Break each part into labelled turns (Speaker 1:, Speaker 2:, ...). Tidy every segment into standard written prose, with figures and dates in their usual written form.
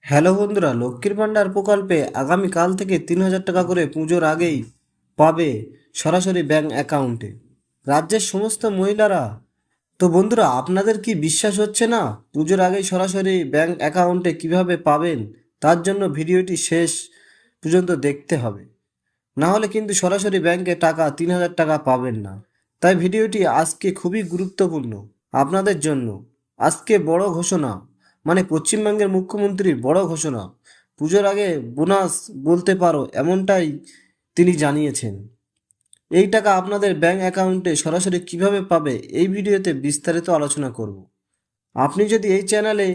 Speaker 1: Hello বন্ধুরা, লক্ষ্মীর ভাণ্ডার প্রকল্পে আগামীকাল থেকে 3,000 টাকা করে পুজোর আগেই পাবে সরাসরি ব্যাংক অ্যাকাউন্টে রাজ্যের সমস্ত মহিলারা। তো বন্ধুরা, আপনাদের কি বিশ্বাস হচ্ছে না পুজোর আগেই সরাসরি ব্যাংক অ্যাকাউন্টে কিভাবে পাবেন? তার জন্য ভিডিওটি শেষ পর্যন্ত দেখতে হবে, না হলে কিন্তু সরাসরি ব্যাংকে টাকা 3,000 টাকা পাবেন না। তাই ভিডিওটি আজকে খুবই গুরুত্বপূর্ণ আপনাদের জন্য। আজকে বড় ঘোষণা, মানে পশ্চিমবঙ্গের মুখ্যমন্ত্রীর বড় ঘোষণা। পুজোর আগে বোনাস বলতে পারো এমনটাই তিনি জানিয়েছেন। এই টাকা আপনাদের ব্যাংক অ্যাকাউন্টে সরাসরি কিভাবে পাবে এই ভিডিওতে বিস্তারিত আলোচনা করব। আপনি যদি এই চ্যানেলে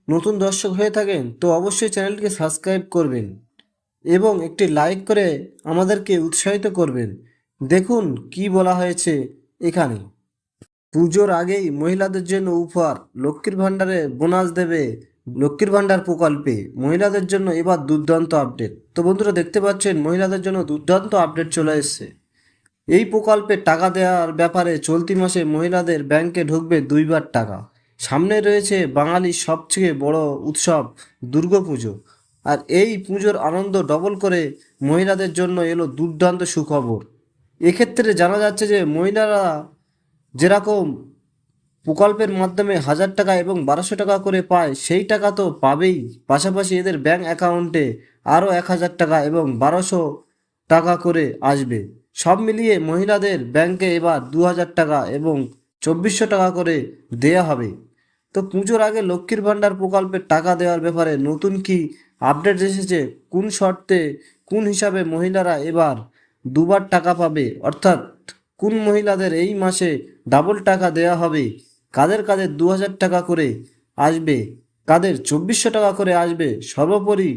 Speaker 1: নতুন দর্শক হয়ে থাকেন তো অবশ্যই চ্যানেলটিকে সাবস্ক্রাইব করবেন এবং একটি লাইক করে আমাদেরকে উৎসাহিত করবেন। দেখুন কি বলা হয়েছে এখানে। পুজোর আগেই মহিলাদের জন্য উপহার, লক্ষ্মীর ভাণ্ডারে বোনাস দেবে লক্ষ্মীর ভাণ্ডার প্রকল্পে। মহিলাদের জন্য এবার দুর্দান্ত আপডেট। তো বন্ধুরা, দেখতে পাচ্ছেন মহিলাদের জন্য দুর্দান্ত আপডেট চলে এসেছে। এই প্রকল্পে টাকা দেওয়ার ব্যাপারে চলতি মাসে মহিলাদের ব্যাংকে ঢুকবে 2বার টাকা। সামনে রয়েছে বাঙালির সবচেয়ে বড় উৎসব দুর্গাপুজো, আর এই পুজোর আনন্দ ডবল করে মহিলাদের জন্য এলো দুর্দান্ত সুখবর। এক্ষেত্রে জানা যাচ্ছে যে মহিলারা যেরকম প্রকল্পের মাধ্যমে 1,000 টাকা এবং 1,200 টাকা করে পায়, সেই টাকা তো পাবেই, পাশাপাশি এদের ব্যাংক অ্যাকাউন্টে আরও 1,000 টাকা এবং 1,200 টাকা করে আসবে। সব মিলিয়ে মহিলাদের ব্যাংকে এবার 2,000 টাকা এবং 2,400 টাকা করে দেয়া হবে। তো পুজোর আগে লক্ষ্মীর ভাণ্ডার প্রকল্পের টাকা দেওয়ার ব্যাপারে নতুন কি আপডেট এসেছে? কোন শর্তে, কোন হিসাবে মহিলারা এবার 2বার টাকা পাবে, অর্থাৎ কোন মহিলাদের এই মাসে ডাবল টাকা দেয়া হবে, কাদের কাদের 2,000 টাকা করে আসবে, কাদের 2,400 টাকা করে আসবে, সর্বোপরি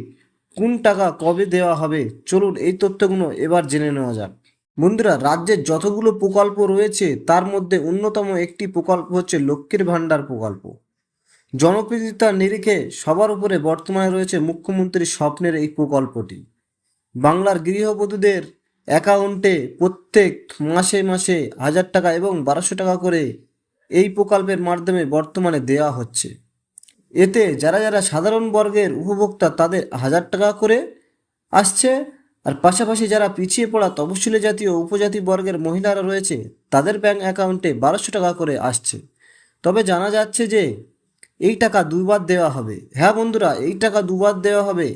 Speaker 1: কোন টাকা কবে দেওয়া হবে, চলুন এই তথ্যগুলো এবার জেনে নেওয়া যাক। বন্ধুরা, রাজ্যের যতগুলো প্রকল্প রয়েছে তার মধ্যে অন্যতম একটি প্রকল্প হচ্ছে লক্ষ্মীর ভাণ্ডার প্রকল্প। জনপ্রিয়তার নিরিখে সবার উপরে বর্তমানে রয়েছে মুখ্যমন্ত্রীর স্বপ্নের এই প্রকল্পটি। বাংলার গৃহবধূদের অ্যাকাউন্টে প্রত্যেক মাসে মাসে 1,000 টাকা এবং 1,200 টাকা করে এই প্রকল্পের মাধ্যমে বর্তমানে দেওয়া হচ্ছে। এতে যারা যারা সাধারণ বর্গের উপভোক্তা তাদের 1,000 টাকা করে আসছে, আর পাশাপাশি যারা পিছিয়ে পড়া তপশিলি জাতি ও উপজাতি বর্গের মহিলারা রয়েছে তাদের ব্যাংক অ্যাকাউন্টে 1,200 টাকা করে আসছে। তবে জানা যাচ্ছে যে এই টাকা 2বার দেওয়া হবে। হ্যাঁ বন্ধুরা, এই টাকা 2বার দেওয়া হবে,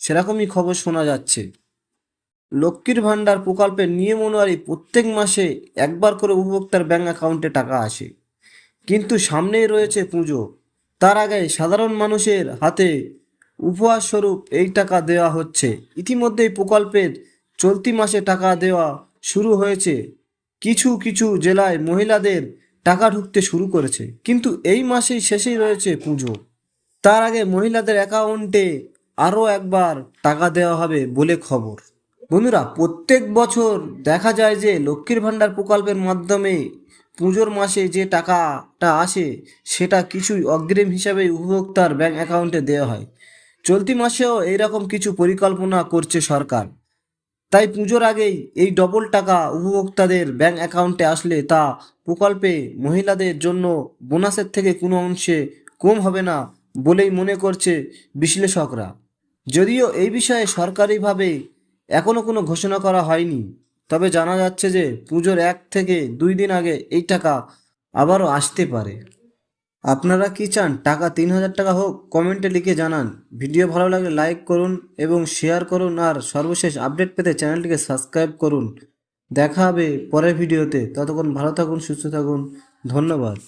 Speaker 1: সেরকমই খবর শোনা যাচ্ছে। লক্ষ্মীর ভাণ্ডার প্রকল্পের নিয়ম অনুযায়ী প্রত্যেক মাসে একবার করে উপভোক্তার ব্যাংক অ্যাকাউন্টে টাকা আসে, কিন্তু সামনেই রয়েছে পুজো। তার আগে সাধারণ মানুষের হাতে উপহার স্বরূপ এই টাকা দেওয়া হচ্ছে। ইতিমধ্যেই প্রকল্পের চলতি মাসে টাকা দেওয়া শুরু হয়েছে। কিছু কিছু জেলায় মহিলাদের টাকা ঢুকতে শুরু করেছে, কিন্তু এই মাসেই শেষেই রয়েছে পুজো। তার আগে মহিলাদের অ্যাকাউন্টে আরও একবার টাকা দেওয়া হবে বলে খবর। বন্ধুরা, প্রত্যেক বছর দেখা যায় যে লক্ষ্মীর ভাণ্ডার প্রকল্পের মাধ্যমে পুজোর মাসে যে টাকাটা আসে সেটা কিছুই অগ্রিম হিসাবে উপভোক্তার ব্যাংক অ্যাকাউন্টে দেওয়া হয়। চলতি মাসেও এইরকম কিছু পরিকল্পনা করছে সরকার। তাই পুজোর আগেই এই ডবল টাকা উপভোক্তাদের ব্যাংক অ্যাকাউন্টে আসলে তা প্রকল্পে মহিলাদের জন্য বোনাসের থেকে কোনো অংশে কম হবে না বলেই মনে করছে বিশ্লেষকরা। যদিও এই বিষয়ে সরকারিভাবে এখনও কোনো ঘোষণা করা হয়নি, তবে জানা যাচ্ছে যে পুজোর 1 থেকে 2 দিন আগে এই টাকা আবারও আসতে পারে। আপনারা কি চান টাকা 3,000 টাকা হোক? কমেন্টে লিখে জানান। ভিডিও ভালো লাগলে লাইক করুন এবং শেয়ার করুন, আর সর্বশেষ আপডেট পেতে চ্যানেলটিকে সাবস্ক্রাইব করুন। দেখা হবে পরের ভিডিওতে। ততক্ষণ ভালো থাকুন, সুস্থ থাকুন। ধন্যবাদ।